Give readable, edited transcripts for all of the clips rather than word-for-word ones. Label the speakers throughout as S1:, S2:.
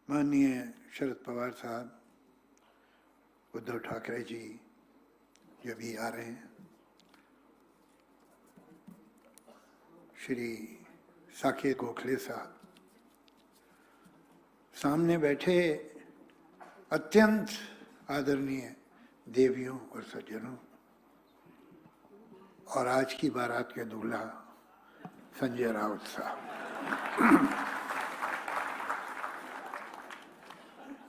S1: माननीय शरद पवार साहब, उद्धव ठाकरे जी जो भी आ रहे हैं, श्री साकेत गोखले साहब, सामने बैठे अत्यंत आदरणीय देवियों और सज्जनों, और आज की बारात के दूल्हा संजय राउत साहब।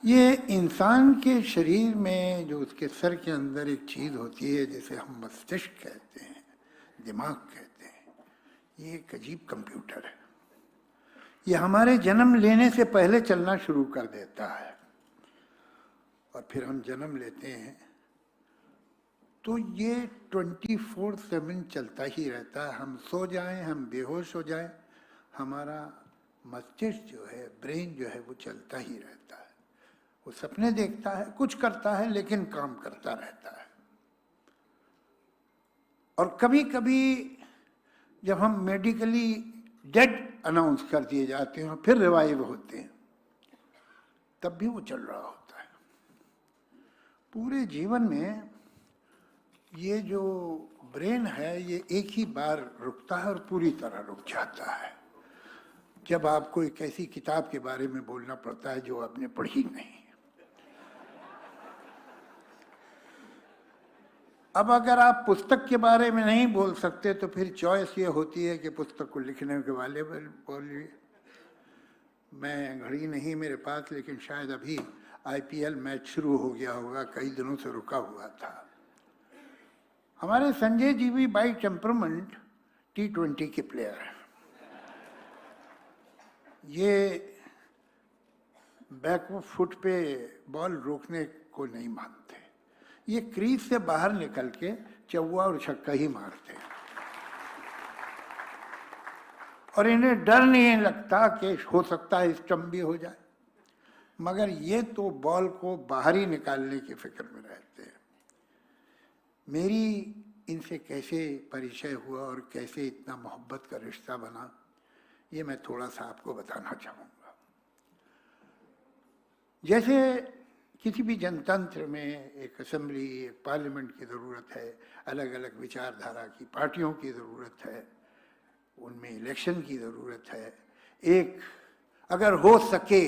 S1: ये इंसान के शरीर में जो उसके सर के अंदर एक चीज होती है जिसे हम मस्तिष्क कहते हैं, दिमाग कहते हैं, ये एक अजीब कंप्यूटर है। ये हमारे जन्म लेने से पहले चलना शुरू कर देता है और फिर हम जन्म लेते हैं तो ये 24/7 चलता ही रहता है। हम सो जाएं, हम बेहोश हो जाएं, हमारा मस्तिष्क जो है, ब्रेन जो है, वो चलता ही रहता है। वो सपने देखता है, कुछ करता है, लेकिन काम करता रहता है। और कभी कभी जब हम मेडिकली डेड अनाउंस कर दिए जाते हैं, फिर रिवाइव होते हैं, तब भी वो चल रहा होता है। पूरे जीवन में ये जो ब्रेन है, ये एक ही बार रुकता है और पूरी तरह रुक जाता है जब आपको एक ऐसी किताब के बारे में बोलना पड़ता है जो आपने पढ़ी नहीं। अब अगर आप पुस्तक के बारे में नहीं बोल सकते तो फिर चॉइस ये होती है कि पुस्तक को लिखने के वाले बोलिए। मैं घड़ी नहीं मेरे पास, लेकिन शायद अभी IPL मैच शुरू हो गया होगा, कई दिनों से रुका हुआ था। हमारे संजय जी भी बाई टेम्परमेंट T20 के प्लेयर हैं। ये बैक फुट पे बॉल रोकने को नहीं मानते, ये क्रीज से बाहर निकल के चौवा और छक्का ही मारते हैं और इन्हें डर नहीं लगता कि हो सकता है स्टंप भी हो जाए, मगर ये तो बॉल को बाहर ही निकालने की फिक्र में रहते हैं। मेरी इनसे कैसे परिचय हुआ और कैसे इतना मोहब्बत का रिश्ता बना, ये मैं थोड़ा सा आपको बताना चाहूँगा। जैसे किसी भी जनतंत्र में एक असेंबली, एक पार्लियामेंट की ज़रूरत है, अलग अलग विचारधारा की पार्टियों की ज़रूरत है, उनमें इलेक्शन की ज़रूरत है। एक अगर हो सके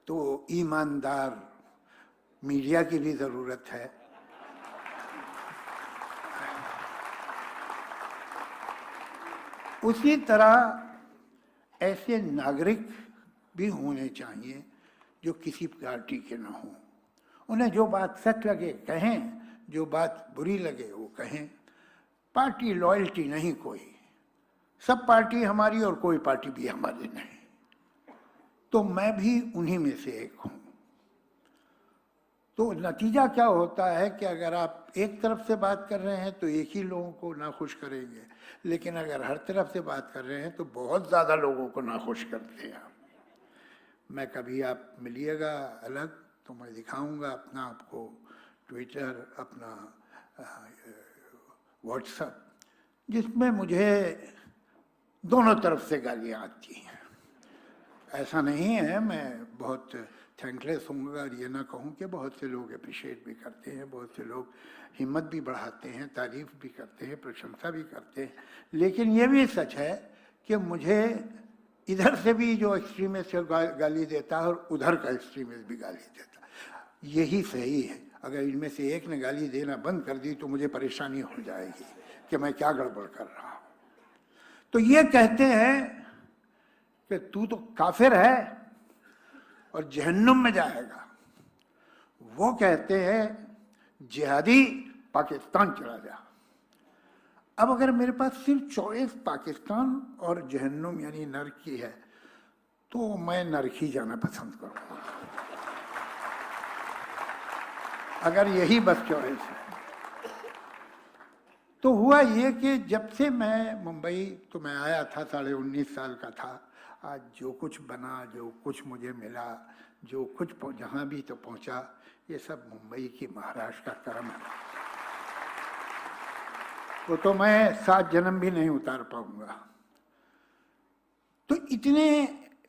S1: तो ईमानदार मीडिया की भी ज़रूरत है। उसी तरह ऐसे नागरिक भी होने चाहिए जो किसी पार्टी के न हों। उन्हें जो बात सच लगे कहें, जो बात बुरी लगे वो कहें। पार्टी लॉयल्टी नहीं कोई, सब पार्टी हमारी और कोई पार्टी भी हमारी नहीं। तो मैं भी उन्हीं में से एक हूँ। तो नतीजा क्या होता है कि अगर आप एक तरफ से बात कर रहे हैं तो एक ही लोगों को नाखुश करेंगे, लेकिन अगर हर तरफ से बात कर रहे हैं तो बहुत ज़्यादा लोगों को नाखुश करते हैं। मैं कभी आप मिलिएगा अलग तो मैं दिखाऊंगा अपना आपको ट्विटर, अपना व्हाट्सएप, जिसमें मुझे दोनों तरफ से गालियाँ आती हैं। ऐसा नहीं है, मैं बहुत थैंकलेस होऊंगा और ये ना कहूँ कि बहुत से लोग अप्रिशिएट भी करते हैं, बहुत से लोग हिम्मत भी बढ़ाते हैं, तारीफ भी करते हैं, प्रशंसा भी करते हैं। लेकिन ये भी सच है कि मुझे इधर से भी जो एक्सट्रीमिस्ट गाली देता है और उधर का एक्सट्रीमिस्ट भी गाली देता है। यही सही है। अगर इनमें से एक ने गाली देना बंद कर दी तो मुझे परेशानी हो जाएगी कि मैं क्या गड़बड़ कर रहा हूँ। तो ये कहते हैं कि तू तो काफिर है और जहन्नुम में जाएगा। वो कहते हैं जिहादी, पाकिस्तान चला जा। अब अगर मेरे पास सिर्फ चॉइस पाकिस्तान और जहन्नुम यानी नरक की है तो मैं नरक ही जाना पसंद करूँगा, अगर यही बस चॉइस है। तो हुआ ये कि जब से मैं मुंबई, तो मैं आया था 19.5 साल का था। आज जो कुछ बना, जो कुछ मुझे मिला, जो कुछ जहाँ भी तो पहुँचा, ये सब मुंबई की, महाराष्ट्र का कर्म है। वो तो मैं 7 जन्म भी नहीं उतार पाऊंगा। तो इतने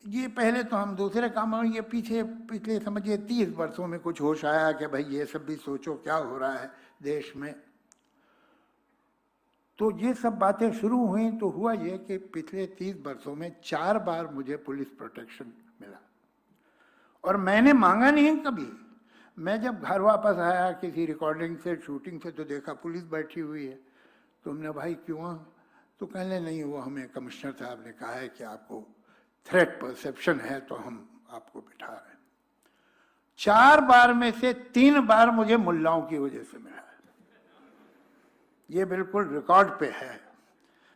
S1: ये पहले तो हम दूसरे काम में, ये पीछे पिछले समझिए 30 वर्षों में कुछ होश आया कि भाई ये सब भी सोचो क्या हो रहा है देश में। तो ये सब बातें शुरू हुई तो हुआ ये कि पिछले 30 वर्षों में 4 बार मुझे पुलिस प्रोटेक्शन मिला और मैंने मांगा नहीं कभी। मैं जब घर वापस आया किसी रिकॉर्डिंग से, शूटिंग से, तो देखा पुलिस बैठी हुई है। तो हमने भाई क्यों? तो कहने नहीं, वो हमें कमिश्नर साहब ने कहा है कि आपको थ्रेट परसेप्शन है तो हम आपको बिठा रहे हैं। 4 बार में से 3 बार मुझे मुल्लाओं की वजह से मिला है। ये बिल्कुल रिकॉर्ड पे है।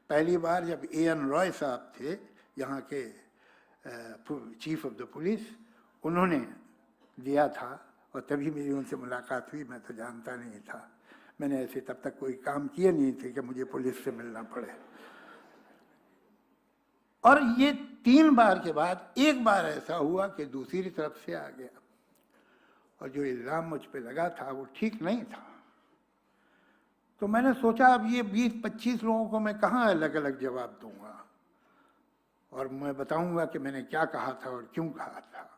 S1: पहली बार जब एएन रॉय साहब थे यहाँ के चीफ ऑफ द पुलिस, उन्होंने दिया था और तभी मेरी उनसे मुलाकात हुई। मैं तो जानता नहीं था, मैंने ऐसे तब तक कोई काम किए नहीं थे कि मुझे पुलिस से मिलना पड़े। और ये 3 बार के बाद एक बार ऐसा हुआ कि दूसरी तरफ से आ गया और जो इल्जाम मुझ पे लगा था वो ठीक नहीं था। तो मैंने सोचा अब ये 20-25 लोगों को मैं कहाँ अलग अलग जवाब दूंगा और मैं बताऊंगा कि मैंने क्या कहा था और क्यों कहा था।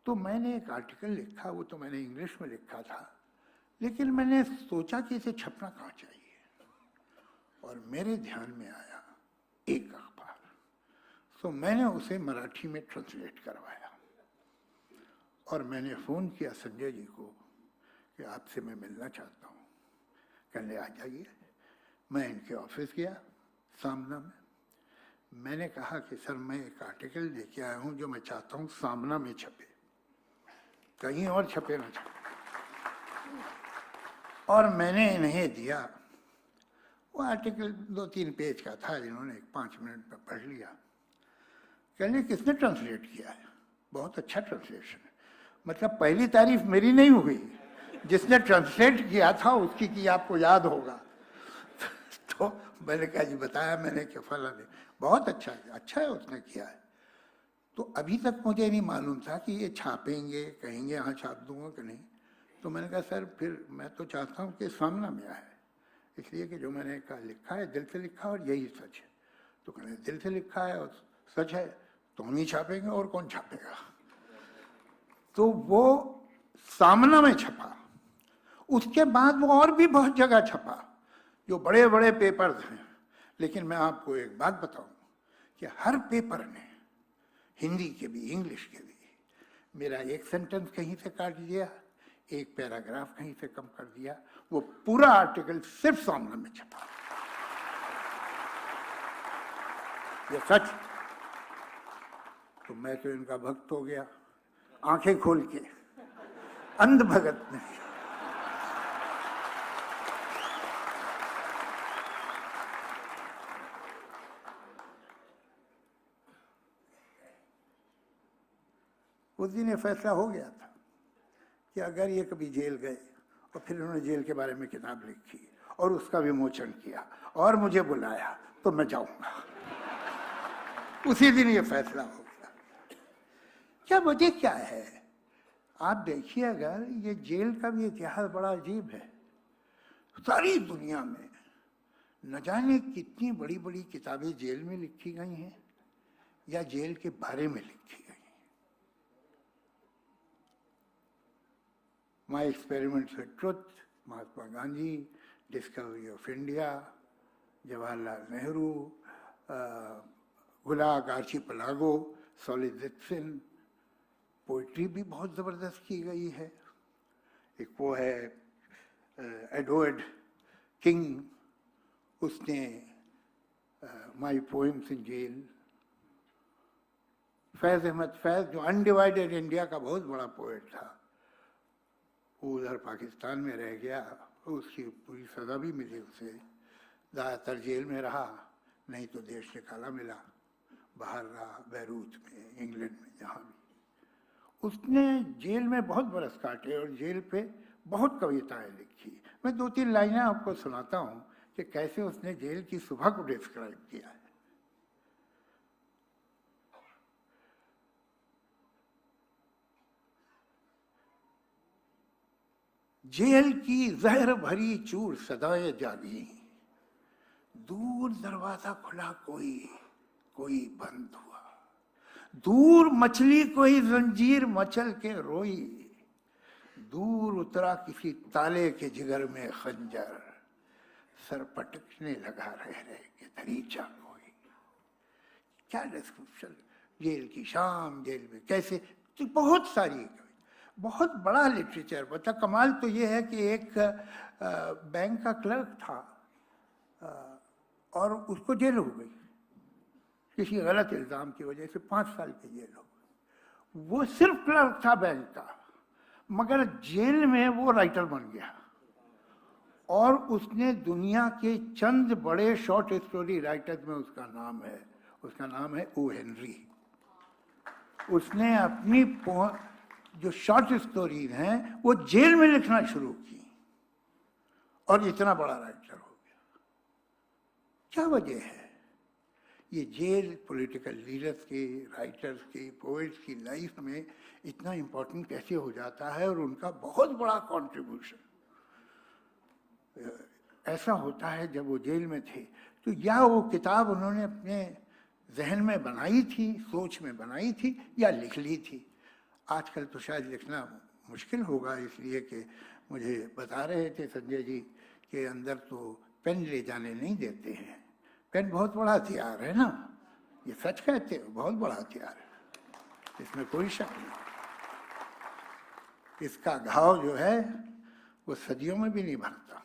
S1: तो मैंने एक आर्टिकल लिखा, वो तो मैंने इंग्लिश में लिखा था, लेकिन मैंने सोचा कि इसे छपना कहाँ चाहिए और मेरे ध्यान में आया एक अखबार। तो मैंने उसे मराठी में ट्रांसलेट करवाया और मैंने फ़ोन किया संजय जी को कि आपसे मैं मिलना चाहता हूँ, कहने आ जाइए। मैं इनके ऑफिस गया सामना में। मैंने कहा कि सर मैं एक आर्टिकल लेके आया हूँ जो मैं चाहता हूँ सामना में छपे, कहीं और छपे ना छपे। और मैंने इन्हें दिया। वो आर्टिकल 2-3 पेज का था, इन्होंने 5 मिनट में पढ़ लिया। कहने किसने ट्रांसलेट किया है? बहुत अच्छा ट्रांसलेशन है। मतलब पहली तारीफ मेरी नहीं हुई, जिसने ट्रांसलेट किया था उसकी की आपको याद होगा। तो मैंने कहा जी बताया मैंने कि फला ने, बहुत अच्छा है, अच्छा है उसने किया है। तो अभी तक मुझे नहीं मालूम था कि ये छापेंगे, कहेंगे हाँ छाप दूंगा कि नहीं। तो मैंने कहा सर फिर मैं तो चाहता हूँ कि सामना में आए, इसलिए कि जो मैंने कहा लिखा है दिल से लिखा और यही सच है। तो कहने दिल से लिखा है और सच है तो हम ही छापेंगे और कौन छापेगा। तो वो सामना में छपा। उसके बाद वो और भी बहुत जगह छपा जो बड़े बड़े पेपर्स हैं। लेकिन मैं आपको एक बात बताऊं कि हर पेपर ने, हिंदी के भी इंग्लिश के भी, मेरा एक सेंटेंस कहीं से काट दिया, एक पैराग्राफ कहीं से कम कर दिया, वो पूरा आर्टिकल सिर्फ सामने में छपा। ये सच। तो मैं तो इनका भक्त हो गया, आंखें खोल के, अंध भगत नहीं। उस दिन ये फैसला हो गया था कि अगर ये कभी जेल गए और फिर उन्होंने जेल के बारे में किताब लिखी और उसका विमोचन किया और मुझे बुलाया तो मैं जाऊंगा। उसी दिन ये फैसला हो गया। क्या वजह क्या है? आप देखिए, अगर ये जेल का भी इतिहास बड़ा अजीब है। सारी दुनिया में न जाने कितनी बड़ी बड़ी किताबें जेल में लिखी गई हैं या जेल के बारे में लिखी गई। My experiments with truth, Mahatma Gandhi, discovery of India, Jawaharlal Nehru, gulag archipelago, Solzhenitsyn. Poetry भी बहुत ज़बरदस्त की गई है। एक वो है एडवर्ड किंग, उसने माई पोएम्स इन जेल। फैज़ अहमद फैज़ जो अनडिवाइडेड इंडिया का बहुत बड़ा पोएट था, वो उधर पाकिस्तान में रह गया, उसकी पूरी सज़ा भी मिली उसे, ज़्यादातर जेल में रहा, नहीं तो देश निकाला मिला, बाहर रहा, बैरूत में, इंग्लैंड में, जहाँ भी। उसने जेल में बहुत बरस काटे और जेल पे बहुत कविताएं लिखी। मैं 2-3 लाइनें आपको सुनाता हूँ कि कैसे उसने जेल की सुबह को डिस्क्राइब किया है। जेल की जहर भरी चूर सदाए जागी, दूर दरवाजा खुला कोई कोई बंद हुआ। दूर मछली कोई जंजीर मचल के रोई, दूर उतरा किसी ताले के जिगर में खंजर, सर पटकने लगा रह के दरीचा कोई। क्या डिस्क्रिप्शन, जेल की शाम, जेल में कैसे, तो बहुत सारी, बहुत बड़ा लिटरेचर। बता कमाल तो ये है कि एक बैंक का क्लर्क था और उसको जेल हो गई किसी गलत इल्ज़ाम की वजह से, 5 साल की जेल हो गई। वो सिर्फ क्लर्क था बैंक का, मगर जेल में वो राइटर बन गया और उसने दुनिया के चंद बड़े शॉर्ट स्टोरी राइटर्स में उसका नाम है ओ हेनरी। उसने अपनी जो शॉर्ट स्टोरीज हैं वो जेल में लिखना शुरू की और इतना बड़ा राइटर हो गया। क्या वजह है? ये जेल पॉलिटिकल लीडर्स के, राइटर्स के, पोएट्स की लाइफ में इतना इम्पोर्टेंट कैसे हो जाता है, और उनका बहुत बड़ा कंट्रीब्यूशन ऐसा होता है। जब वो जेल में थे तो या वो किताब उन्होंने अपने जहन में बनाई थी, सोच में बनाई थी, या लिख ली थी। आजकल तो शायद लिखना मुश्किल होगा, इसलिए कि मुझे बता रहे थे संजय जी के अंदर तो पेन ले जाने नहीं देते हैं। पेन बहुत बड़ा हथियार है ना, ये सच कहते हैं, बहुत बड़ा हथियार है, इसमें कोई शक नहीं। इसका घाव जो है वो सदियों में भी नहीं भरता,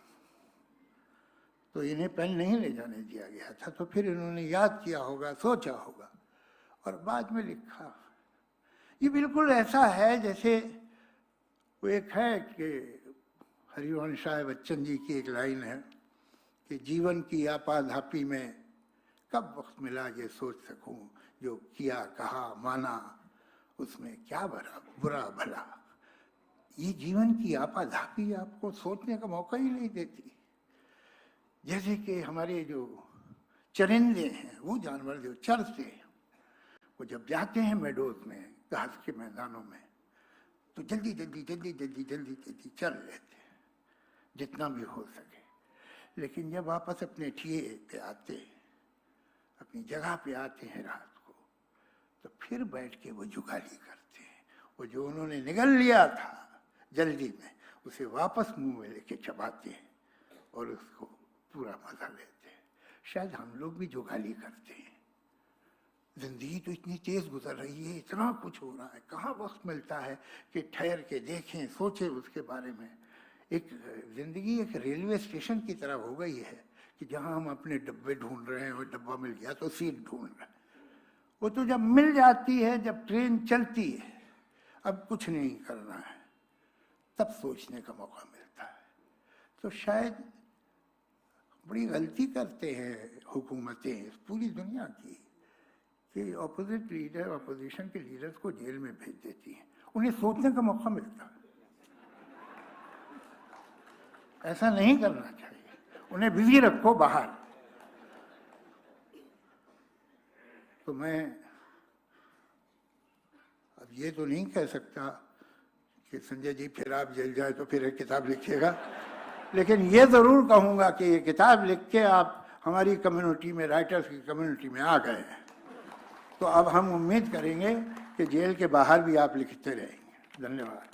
S1: तो इन्हें पेन नहीं ले जाने दिया गया था। तो फिर इन्होंने याद किया होगा, सोचा होगा और बाद में लिखा। ये बिल्कुल ऐसा है जैसे वो एक है कि हरिवंश राय बच्चन जी की एक लाइन है कि जीवन की आपाधापी में कब वक्त मिला ये सोच सकूं, जो किया कहा माना उसमें क्या बुरा भला। ये जीवन की आपाधापी आपको सोचने का मौका ही नहीं देती। जैसे कि हमारे जो चरिंदे हैं, वो जानवर जो चरते हैं, वो जब जाते हैं मेडोज में, घास के मैदानों में, तो जल्दी चल लेते हैं जितना भी हो सके। लेकिन जब वापस अपने ठिये पे आते, अपनी जगह पे आते हैं रात को, तो फिर बैठ के वो जुगाली करते हैं। वो जो उन्होंने निगल लिया था जल्दी में, उसे वापस मुंह में लेके चबाते हैं और उसको पूरा मजा लेते हैं। शायद हम लोग भी जुगाली करते हैं। जिंदगी तो इतनी तेज गुजर रही है, इतना कुछ हो रहा है, कहाँ वक्त मिलता है कि ठहर के देखें, सोचें उसके बारे में। एक जिंदगी एक रेलवे स्टेशन की तरह हो गई है कि जहाँ हम अपने डब्बे ढूंढ रहे हैं और डब्बा मिल गया तो सीट ढूंढ रहे हैं। वो तो जब मिल जाती है, जब ट्रेन चलती है, अब कुछ नहीं करना है, तब सोचने का मौका मिलता है। तो शायद बड़ी गलती करते हैं हुकूमतें पूरी दुनिया की कि ऑपोजिट लीडर, अपोजिशन के लीडर्स को जेल में भेज देती हैं, उन्हें सोचने का मौका मिलता है। ऐसा नहीं करना चाहिए, उन्हें बिजी रखो बाहर। तो मैं अब ये तो नहीं कह सकता कि संजय जी फिर आप जेल जाए तो फिर एक किताब लिखिएगा, लेकिन ये ज़रूर कहूँगा कि ये किताब लिख के आप हमारी कम्युनिटी में, राइटर्स की कम्युनिटी में आ गए हैं, तो अब हम उम्मीद करेंगे कि जेल के बाहर भी आप लिखते रहेंगे। धन्यवाद।